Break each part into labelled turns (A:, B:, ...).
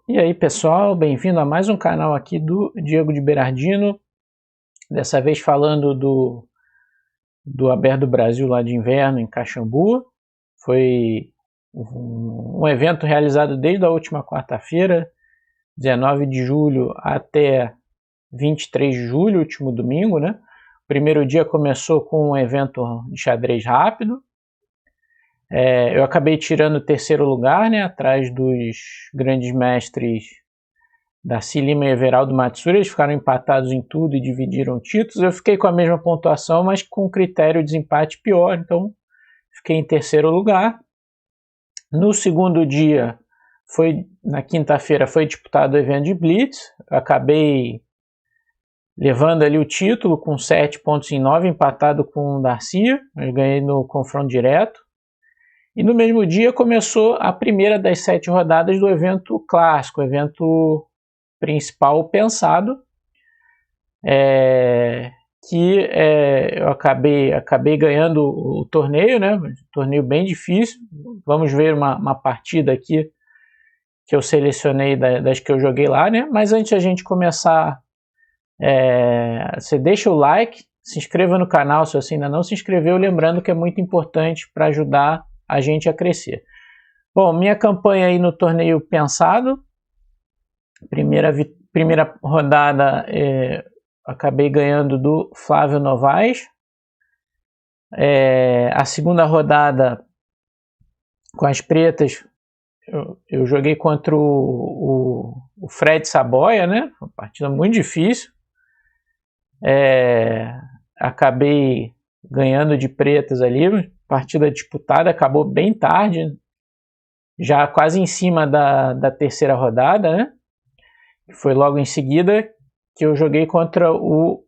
A: E aí pessoal, bem-vindo a mais um canal aqui do Diego de Berardino. Dessa vez falando do Aberto do Brasil lá de inverno em Caxambu. Foi um evento realizado desde a última quarta-feira, 19 de julho até 23 de julho, último domingo, né? O primeiro dia começou com um evento de xadrez rápido. Eu acabei tirando o terceiro lugar, né, atrás dos grandes mestres Darcy Lima e Everaldo Matsuri. Eles ficaram empatados em tudo e dividiram títulos. Eu fiquei com a mesma pontuação, mas com critério de desempate pior, então fiquei em terceiro lugar. No segundo dia, na quinta-feira, foi disputado o evento de Blitz. Eu acabei levando ali o título com 7 pontos em 9, empatado com o Darcy, mas ganhei no confronto direto. E no mesmo dia começou a primeira das 7 rodadas do evento clássico, o evento principal pensado, eu acabei ganhando o torneio, né? Um torneio bem difícil. Vamos ver uma partida aqui que eu selecionei das que eu joguei lá, né? Mas antes de a gente começar, você deixa o like, se inscreva no canal se você ainda não se inscreveu, lembrando que é muito importante para ajudar a gente a crescer. Bom, minha campanha aí no torneio pensado, primeira rodada acabei ganhando do Flávio Novaes. A segunda rodada com as pretas eu joguei contra o Fred Saboia, né? Uma partida muito difícil. Acabei ganhando de pretas ali, partida disputada, acabou bem tarde, já quase em cima da terceira rodada, né? Foi logo em seguida que eu joguei contra o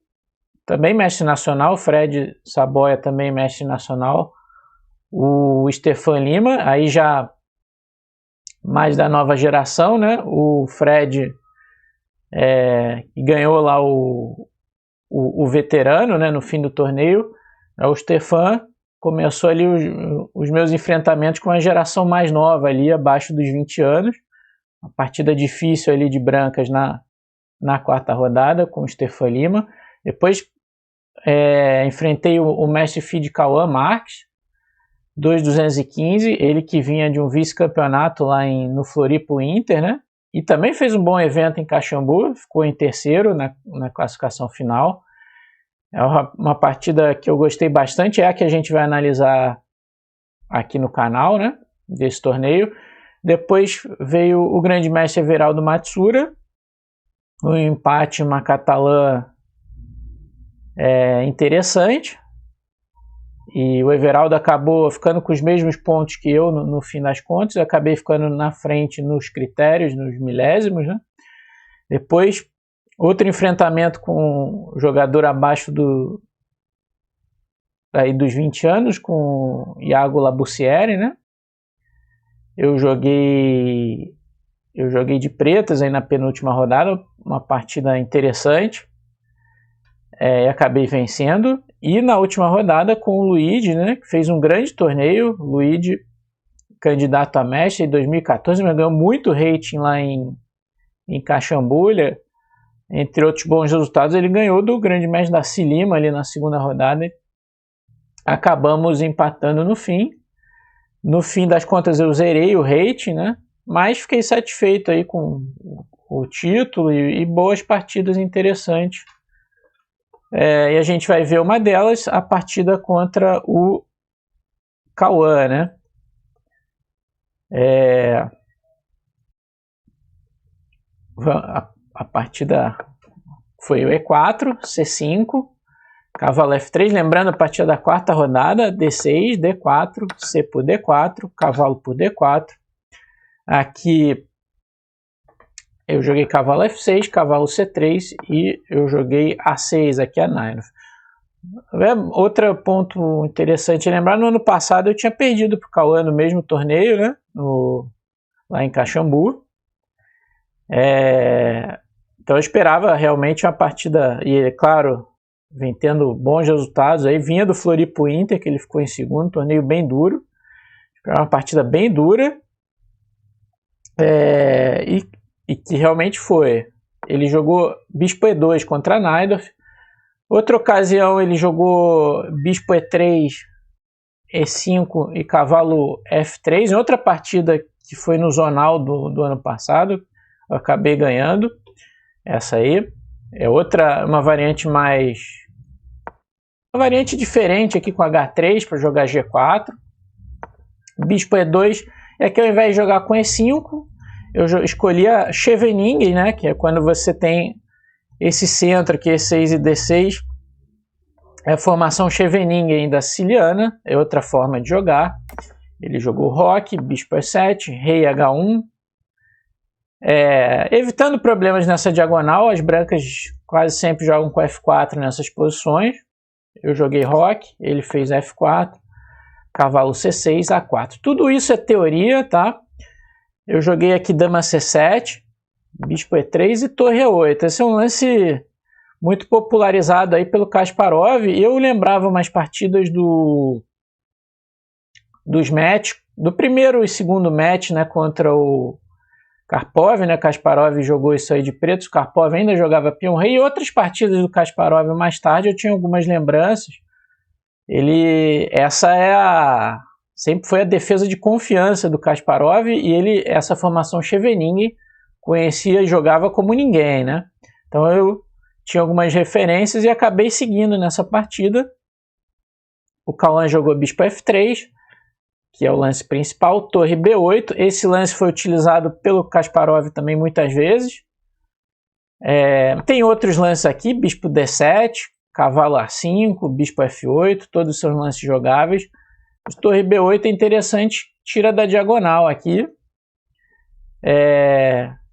A: também mestre nacional, Fred Saboia, também mestre nacional, o Stefan Lima, aí já mais da nova geração, né? O Fred ganhou lá o veterano, né? No fim do torneio. O Stefan começou ali os meus enfrentamentos com a geração mais nova ali, abaixo dos 20 anos. Uma partida difícil ali de brancas na quarta rodada com o Stefan Lima. Depois enfrentei o mestre FIDE Cauã Marques, 2.215, ele que vinha de um vice-campeonato lá no Floripa Inter, né? E também fez um bom evento em Caxambu, ficou em terceiro na classificação final. É uma partida que eu gostei bastante, é a que a gente vai analisar aqui no canal, né? Desse torneio. Depois veio o grande mestre Everaldo Matsuri, um empate, uma catalã interessante, e o Everaldo acabou ficando com os mesmos pontos que eu no fim das contas. Eu acabei ficando na frente nos critérios, nos milésimos, né? Depois outro enfrentamento com um jogador abaixo dos 20 anos, com o Iago Labussiere, né? Eu joguei de pretas aí na penúltima rodada, uma partida interessante, e acabei vencendo. E na última rodada com o Luigi, né, que fez um grande torneio. Luigi, candidato a mestre em 2014, mas ganhou muito rating lá em Caxambu. Entre outros bons resultados, ele ganhou do grande mestre Darcy Lima ali na segunda rodada. Acabamos empatando no fim. No fim das contas eu zerei o rating, né? Mas fiquei satisfeito aí com o título e boas partidas interessantes. E a gente vai ver uma delas, a partida contra o Cauã, né? A partida foi o E4, C5, cavalo F3, lembrando a partida da quarta rodada, D6, D4, C por D4, cavalo por D4. Aqui eu joguei cavalo F6, cavalo C3 e eu joguei A6 aqui a Nairn. Outro ponto interessante lembrar, no ano passado eu tinha perdido para o Cauã no mesmo torneio, né? Lá em Caxambu. Então eu esperava realmente uma partida, e claro, vem tendo bons resultados aí, vinha do Floripa Inter, que ele ficou em segundo, torneio bem duro, esperava uma partida bem dura, e que realmente foi. Ele jogou bispo E2 contra Najdorf. Outra ocasião ele jogou bispo E3, E5 e cavalo F3. Em outra partida que foi no zonal do ano passado, eu acabei ganhando. Essa aí é uma variante uma variante diferente aqui com H3 para jogar G4. Bispo E2, e aqui ao invés de jogar com E5, eu escolhi a Scheveningen, né, que é quando você tem esse centro aqui, E6 e D6, é a formação Scheveningen da siciliana, é outra forma de jogar. Ele jogou roque, bispo E7, rei H1, evitando problemas nessa diagonal. As brancas quase sempre jogam com F4 nessas posições. Eu joguei roque, ele fez F4, cavalo C6, A4. Tudo isso é teoria, tá? Eu joguei aqui dama C7, bispo E3 e torre E8. Esse é um lance muito popularizado aí pelo Kasparov. Eu lembrava umas partidas dos match, do primeiro e segundo match, né, contra o Karpov, né? Kasparov jogou isso aí de preto, o Karpov ainda jogava peão rei, e outras partidas do Kasparov mais tarde eu tinha algumas lembranças. Sempre foi a defesa de confiança do Kasparov, e essa formação Scheveningen conhecia e jogava como ninguém, né? Então eu tinha algumas referências e acabei seguindo nessa partida. O Kalan jogou bispo F3, que é o lance principal, torre B8. Esse lance foi utilizado pelo Kasparov também muitas vezes. Tem outros lances aqui, bispo D7, cavalo A5, bispo F8, todos são lances jogáveis. Torre B8 é interessante, tira da diagonal aqui.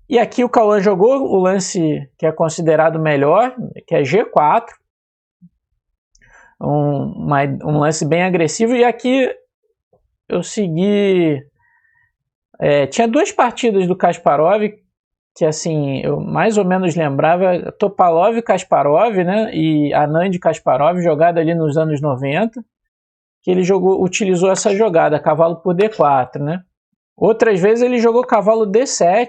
A: E aqui o Kalan jogou o lance que é considerado melhor, que é G4. Um lance bem agressivo. E aqui eu segui... tinha duas partidas do Kasparov que assim, eu mais ou menos lembrava, Topalov e Kasparov, né? E Anand e Kasparov, jogada ali nos anos 90. Que ele utilizou essa jogada, cavalo por D4, né? Outras vezes ele jogou cavalo D7,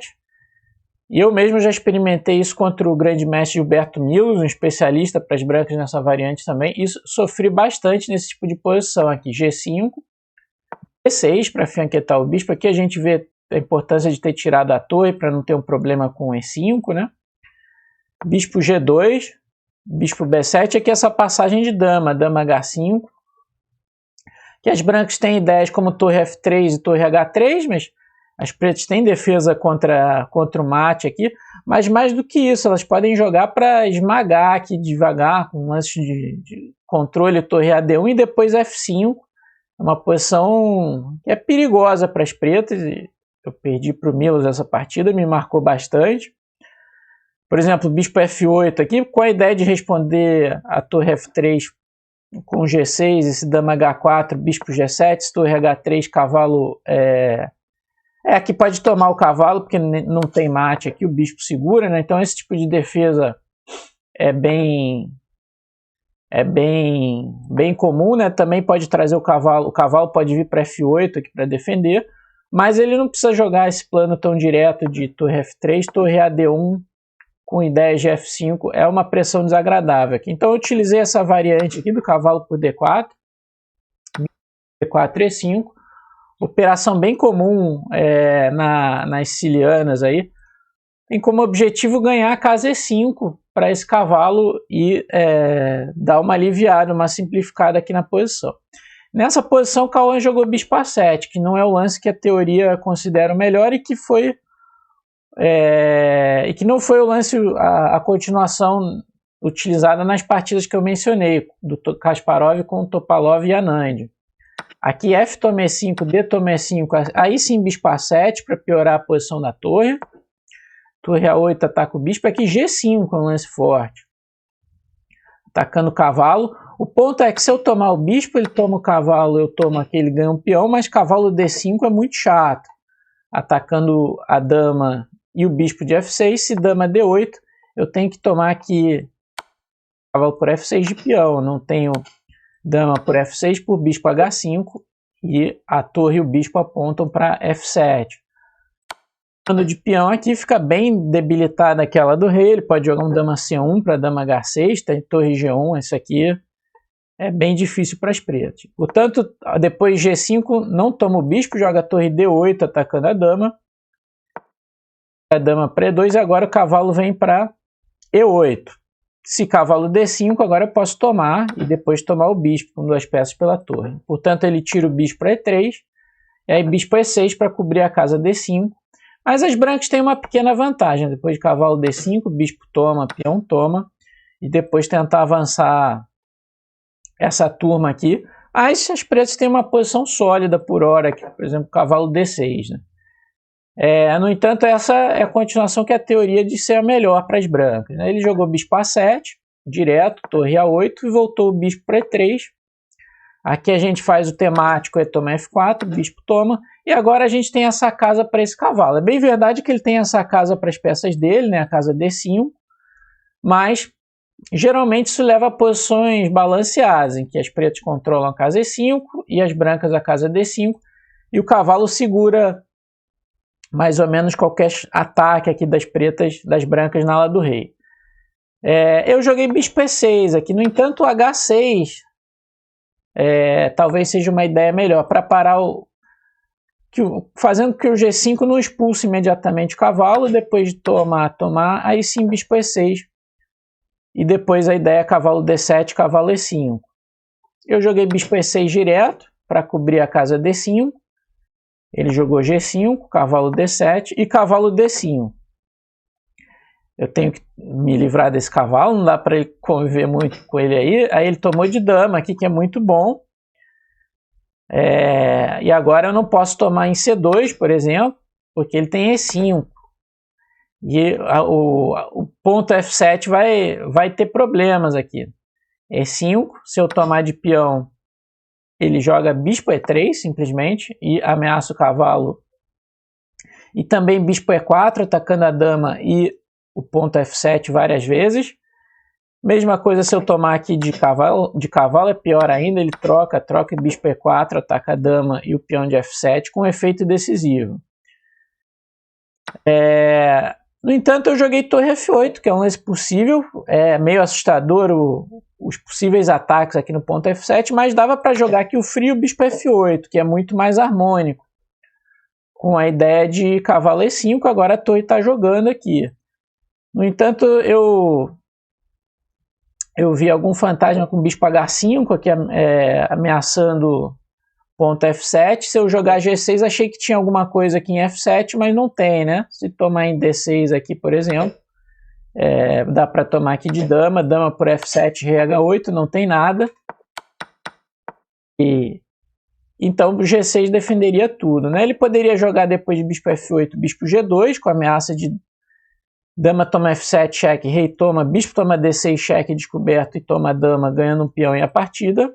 A: e eu mesmo já experimentei isso contra o grande mestre Gilberto Milos, um especialista para as brancas nessa variante também, e sofri bastante nesse tipo de posição aqui, G5, E6 para fianquetar o bispo. Aqui a gente vê a importância de ter tirado a torre para não ter um problema com E5, né? Bispo G2, bispo B7, aqui essa passagem de dama H5, que as brancas têm ideias como torre F3 e torre H3, mas as pretas têm defesa contra o mate aqui, mas mais do que isso, elas podem jogar para esmagar aqui devagar, com um lance de controle, torre AD1 e depois F5, é uma posição que é perigosa para as pretas. Eu perdi para o Milos essa partida, me marcou bastante. Por exemplo, bispo F8 aqui, com a ideia de responder a torre F3 com G6, esse dama H4, bispo G7, torre H3, cavalo... aqui pode tomar o cavalo, porque não tem mate aqui, o bispo segura, né? Então esse tipo de defesa é bem comum, né? Também pode trazer o cavalo pode vir para F8 aqui para defender, mas ele não precisa jogar esse plano tão direto de torre F3, torre AD1 com ideia de F5, é uma pressão desagradável aqui. Então eu utilizei essa variante aqui do cavalo por D4, D4, E5, operação bem comum nas sicilianas aí. Tem como objetivo ganhar a casa E5 para esse cavalo e dar uma aliviada, uma simplificada aqui na posição. Nessa posição o Kalan jogou bispo A7, que não é o lance que a teoria considera o melhor e que não foi o lance, a continuação utilizada nas partidas que eu mencionei, do Kasparov com o Topalov e Anand. Aqui F toma E5, D toma E5, aí sim bispo A7 para piorar a posição da torre. Torre A8 ataca o bispo, aqui G5 é um lance forte. Atacando o cavalo. O ponto é que se eu tomar o bispo, ele toma o cavalo, eu tomo aqui, ele ganha um peão, mas cavalo D5 é muito chato. Atacando a dama e o bispo de F6, se dama D8, eu tenho que tomar aqui cavalo por F6 de peão, não tenho dama por F6 por bispo H5 e a torre e o bispo apontam para F7. De peão aqui fica bem debilitada aquela do rei. Ele pode jogar um dama C1 para dama H6, tem torre G1. Isso aqui é bem difícil para as pretas. Portanto, depois G5 não toma o bispo, joga a torre D8 atacando a dama para E2 e agora o cavalo vem para E8. Se cavalo D5, agora eu posso tomar e depois tomar o bispo com 2 peças pela torre. Portanto, ele tira o bispo para E3 e aí bispo E6 para cobrir a casa D5. Mas as brancas têm uma pequena vantagem. Depois de cavalo D5, bispo toma, peão toma. E depois tentar avançar essa turma aqui. As pretas têm uma posição sólida por hora, aqui, por exemplo, cavalo D6. Né? No entanto, essa é a continuação que é a teoria de ser a melhor para as brancas. Né? Ele jogou bispo A7, direto, torre A8 e voltou o bispo para E3. Aqui a gente faz o temático, toma F4, bispo toma, e agora a gente tem essa casa para esse cavalo. É bem verdade que ele tem essa casa para as peças dele, né, a casa D5, mas geralmente isso leva a posições balanceadas, em que as pretas controlam a casa E5 e as brancas a casa D5, e o cavalo segura mais ou menos qualquer ataque aqui das pretas, das brancas na ala do rei. Eu joguei bispo E6 aqui, no entanto o H6... talvez seja uma ideia melhor para parar fazendo que o G5 não expulse imediatamente o cavalo, depois de tomar, aí sim bispo E6 e depois a ideia é cavalo D7, cavalo E5. Eu joguei bispo E6 direto para cobrir a casa D5, ele jogou G5, cavalo D7 e cavalo D5. Eu tenho que me livrar desse cavalo, não dá para ele conviver muito com ele aí. Aí ele tomou de dama aqui, que é muito bom. E agora eu não posso tomar em C2, por exemplo, porque ele tem E5. E o ponto F7 vai ter problemas aqui. E5, se eu tomar de peão, ele joga bispo E3, simplesmente, e ameaça o cavalo. E também bispo E4, atacando a dama e o ponto F7 várias vezes. Mesma coisa se eu tomar aqui de cavalo é pior ainda, ele troca bispo E4, ataca a dama e o peão de F7 com efeito decisivo. No entanto, eu joguei torre F8, que é um lance possível, é meio assustador os possíveis ataques aqui no ponto F7, mas dava para jogar aqui o frio bispo F8, que é muito mais harmônico, com a ideia de cavalo E5, agora a torre está jogando aqui. No entanto, eu vi algum fantasma com bispo H5 aqui ameaçando ponto F7. Se eu jogar G6, achei que tinha alguma coisa aqui em F7, mas não tem, né? Se tomar em D6 aqui, por exemplo, dá para tomar aqui de dama por F7, rei H8, não tem nada. Então o G6 defenderia tudo, né? Ele poderia jogar depois de bispo F8, bispo G2, com a ameaça de dama toma F7, cheque, rei toma, bispo toma D6, cheque, descoberto e toma dama, ganhando um peão e a partida.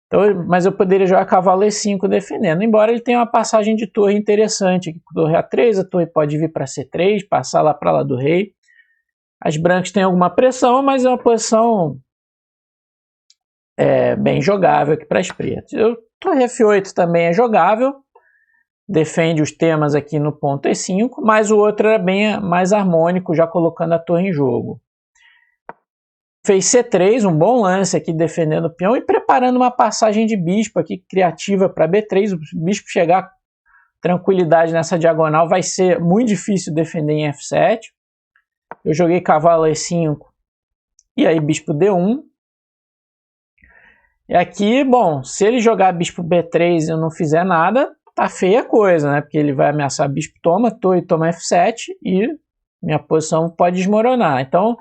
A: Então, mas eu poderia jogar cavalo E5 defendendo, embora ele tenha uma passagem de torre interessante. Aqui, torre A3, a torre pode vir para C3, passar lá para lá do rei. As brancas têm alguma pressão, mas é uma posição bem jogável aqui para as pretas. Torre F8 também é jogável, defende os temas aqui no ponto E5, mas o outro era bem mais harmônico, já colocando a torre em jogo. Fez C3, um bom lance aqui defendendo o peão e preparando uma passagem de bispo aqui criativa para B3. O bispo chegar tranquilidade nessa diagonal vai ser muito difícil defender em F7. Eu joguei cavalo E5 e aí bispo D1. E aqui, bom, se ele jogar bispo B3 e eu não fizer nada, tá feia a coisa, né? Porque ele vai ameaçar bispo toma, torre toma F7 e minha posição pode desmoronar. Então,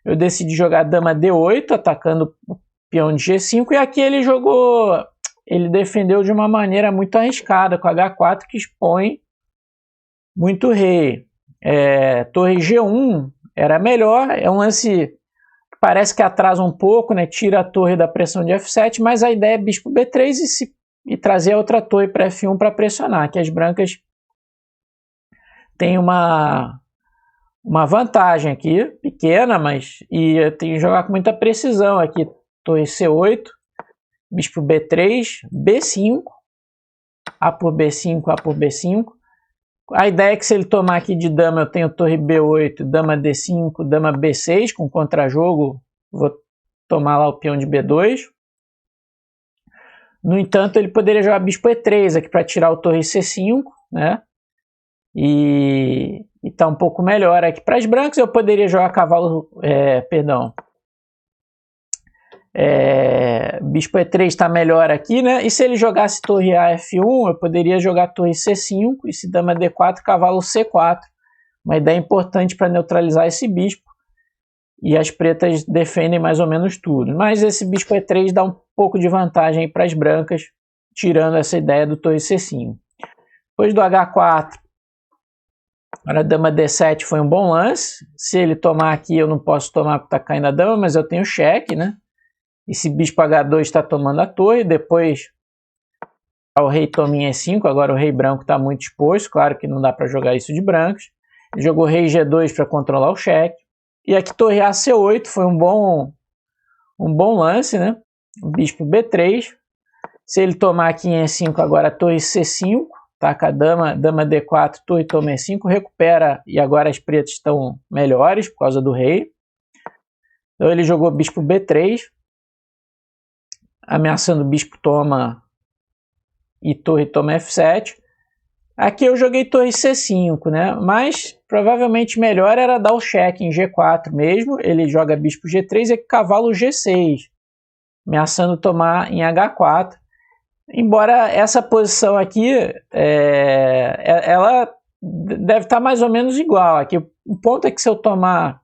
A: eu decidi jogar dama D8, atacando o peão de G5, e aqui ele defendeu de uma maneira muito arriscada, com H4, que expõe muito rei. Torre G1 era melhor, é um lance que parece que atrasa um pouco, né? Tira a torre da pressão de F7, mas a ideia é bispo B3 e trazer a outra torre para F1 para pressionar, que as brancas têm uma vantagem aqui, pequena, mas eu tenho que jogar com muita precisão aqui. Torre C8, bispo B3, B5, A por B5, A por B5. A ideia é que se ele tomar aqui de dama, eu tenho torre B8, dama D5, dama B6, com contra-jogo, vou tomar lá o peão de B2. No entanto, ele poderia jogar bispo E3 aqui para tirar o torre C5, né? E tá um pouco melhor aqui para as brancas. Eu poderia jogar cavalo, bispo E3 está melhor aqui, né? E se ele jogasse torre A F1, eu poderia jogar torre C5 e se dama D4, cavalo C4. Uma ideia importante para neutralizar esse bispo. E as pretas defendem mais ou menos tudo. Mas esse bispo E3 dá um pouco de vantagem para as brancas, tirando essa ideia do torre C5. Depois do H4, a dama D7 foi um bom lance. Se ele tomar aqui, eu não posso tomar porque está caindo a dama, mas eu tenho cheque, né? Esse bispo H2 está tomando a torre. Depois o rei toma em E5. Agora o rei branco está muito exposto. Claro que não dá para jogar isso de brancos. Ele jogou rei G2 para controlar o cheque. E aqui torre A C8 foi um bom lance, né? O bispo B3. Se ele tomar aqui em E5, agora torre C5. Taca a dama D4, torre toma E5, recupera, e agora as pretas estão melhores por causa do rei. Então ele jogou bispo B3, ameaçando o bispo toma e torre toma F7. Aqui eu joguei torre C5, né? Mas provavelmente melhor era dar o cheque em G4 mesmo. Ele joga bispo G3 e cavalo G6, ameaçando tomar em H4. Embora essa posição aqui, ela deve estar mais ou menos igual. Aqui o ponto é que se eu tomar,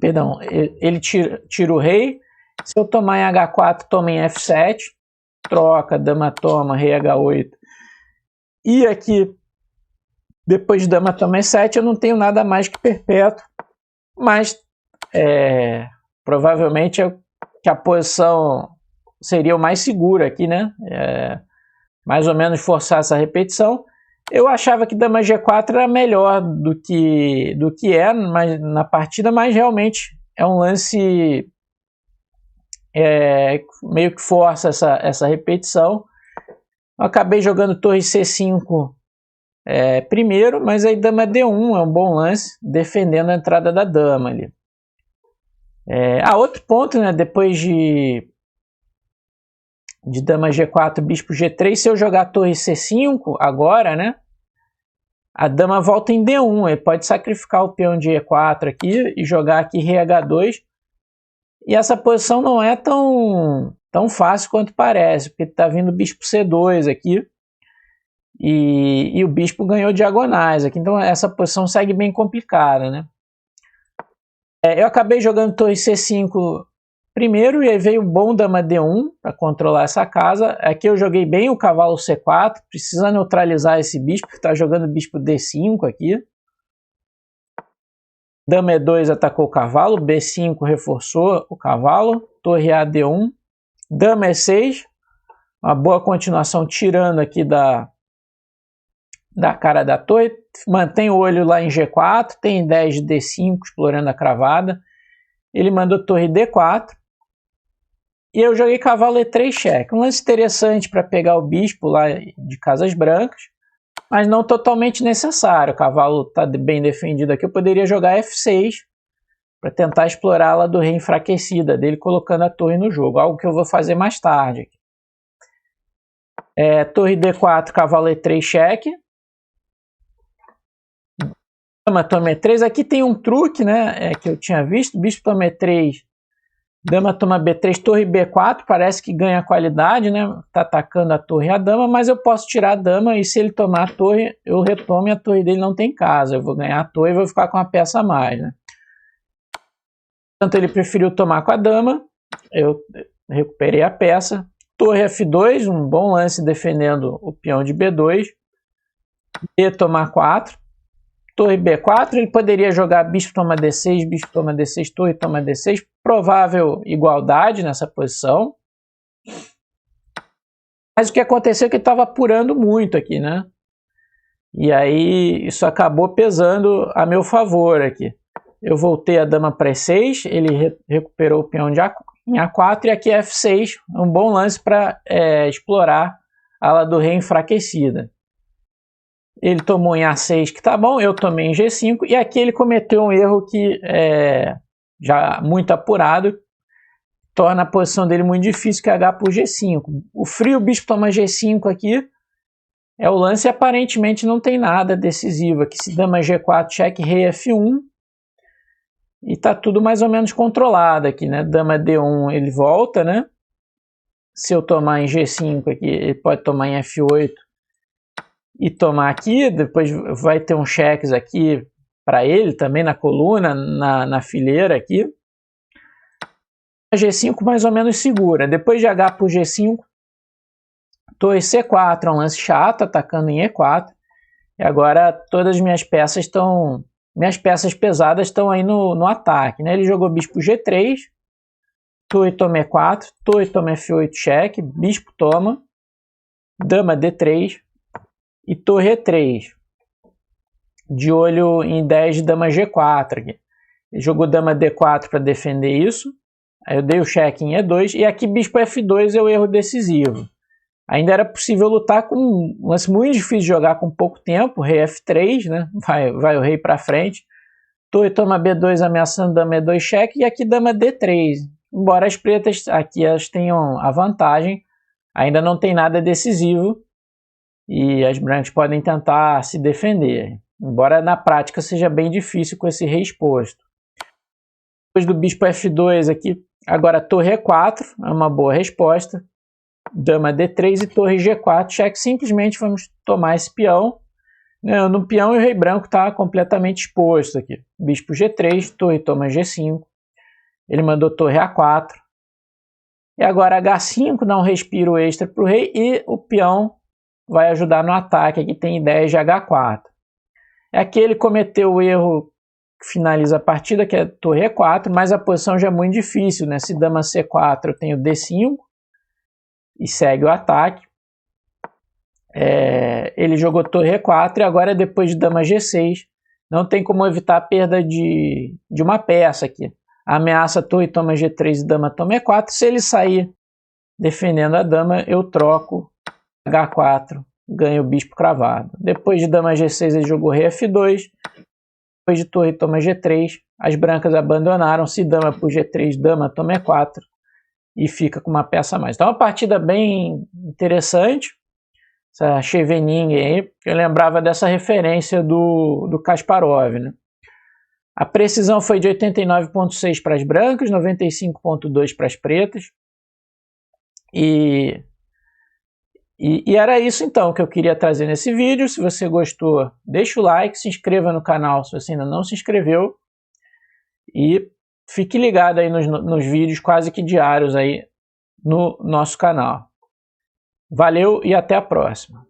A: ele tira o rei. Se eu tomar em H4, toma em F7, troca, dama toma, rei H8. E aqui, depois de dama toma E7, eu não tenho nada mais que perpétuo. Mas provavelmente que a posição seria o mais seguro aqui, né? Mais ou menos forçar essa repetição. Eu achava que dama G4 era melhor do que mas, na partida, mas realmente é um lance meio que força essa repetição. Eu acabei jogando torre C5 primeiro, mas aí dama D1 é um bom lance, defendendo a entrada da dama ali. Outro ponto, né? Depois de dama G4, bispo G3, se eu jogar torre C5 agora, né? A dama volta em D1, ele pode sacrificar o peão de E4 aqui e jogar aqui rei H2. E essa posição não é tão fácil quanto parece, porque está vindo bispo C2 aqui. E o bispo ganhou diagonais aqui, então essa posição segue bem complicada, né? Eu acabei jogando torre C5 primeiro, e aí veio o bom dama D1 para controlar essa casa. Aqui eu joguei bem o cavalo C4, precisa neutralizar esse bispo, que está jogando bispo D5 aqui. Dama E2 atacou o cavalo, B5 reforçou o cavalo, torre A D1, dama E6, uma boa continuação tirando aqui da cara da torre. Mantém o olho lá em G4, tem ideias de D5 explorando a cravada. Ele mandou torre D4. E eu joguei cavalo E3 cheque. Um lance interessante para pegar o bispo lá de casas brancas, mas não totalmente necessário. O cavalo está bem defendido aqui. Eu poderia jogar F6 para tentar explorar a ala do rei enfraquecida dele, colocando a torre no jogo. Algo que eu vou fazer mais tarde. Torre D4, cavalo E3 cheque. Dama toma E3. Aqui tem um truque, né, que eu tinha visto. Bispo toma E3. Dama toma B3, torre B4, parece que ganha qualidade, né? Tá atacando a torre e a dama, mas eu posso tirar a dama e se ele tomar a torre, eu retomo e a torre dele não tem casa. Eu vou ganhar a torre e vou ficar com uma peça a mais, né? Portanto, ele preferiu tomar com a dama, eu recuperei a peça. Torre F2, um bom lance defendendo o peão de B2. B tomar 4. Torre B4, ele poderia jogar bispo toma D6, bispo toma D6, torre toma D6. Provável igualdade nessa posição. Mas o que aconteceu é que ele estava apurando muito aqui, né? E aí isso acabou pesando a meu favor aqui. Eu voltei a dama para E6, ele recuperou o peão em A4 e aqui F6, um bom lance para explorar a ala do rei enfraquecida. Ele tomou em A6, que tá bom, eu tomei em G5, e aqui ele cometeu um erro que já muito apurado, torna a posição dele muito difícil, que é H por G5. O frio bispo toma G5 aqui, é o lance e aparentemente não tem nada decisivo aqui. Se dama G4, cheque, rei F1, e tá tudo mais ou menos controlado aqui, né? Dama D1 ele volta, né? Se eu tomar em G5 aqui, ele pode tomar em F8 e tomar aqui, depois vai ter uns cheques aqui para ele também na coluna, na fileira aqui. G5 mais ou menos segura. Depois de H por G5, torre C4, é um lance chato, atacando em E4. E agora todas as minhas peças estão... Minhas peças pesadas estão aí no ataque, né? Ele jogou bispo G3, torre toma E4, torre toma F8, cheque, bispo toma, dama D3 e torre E3. De olho em 10 de dama G4 aqui. Ele jogou dama D4 para defender isso. Aí eu dei o cheque em E2 e aqui bispo F2 é o erro decisivo. Ainda era possível lutar com um lance muito difícil de jogar com pouco tempo, rei F3, né? Vai o rei para frente. Torre toma B2 ameaçando dama E2 cheque e aqui dama D3. Embora as pretas aqui elas tenham a vantagem, ainda não tem nada decisivo e as brancas podem tentar se defender. Embora na prática seja bem difícil com esse rei exposto. Depois do bispo F2 aqui, agora torre E4, é uma boa resposta. Dama D3 e torre G4, cheque, simplesmente vamos tomar esse peão. No peão e o rei branco está completamente exposto aqui. Bispo G3, torre toma G5. Ele mandou torre A4. E agora H5 dá um respiro extra para o rei e o peão vai ajudar no ataque. Aqui tem ideia de H4. Aqui ele cometeu o erro que finaliza a partida, que é torre E4, mas a posição já é muito difícil, né? Se dama C4 eu tenho D5 e segue o ataque. Ele jogou torre E4 e agora depois de dama G6 não tem como evitar a perda de uma peça aqui. Ameaça torre toma G3 e dama toma E4. Se ele sair defendendo a dama, eu troco H4, ganho o bispo cravado. Depois de dama G6 ele jogou rei F2. Depois de torre toma G3, as brancas abandonaram. Se dama por G3, dama toma E4 e fica com uma peça a mais. Então é uma partida bem interessante. Essa Chevening aí, eu lembrava dessa referência do Kasparov, né? A precisão foi de 89,6 para as brancas, 95,2 para as pretas. E era isso então que eu queria trazer nesse vídeo. Se você gostou, deixa o like, se inscreva no canal se você ainda não se inscreveu. E fique ligado aí nos vídeos quase que diários aí no nosso canal. Valeu e até a próxima.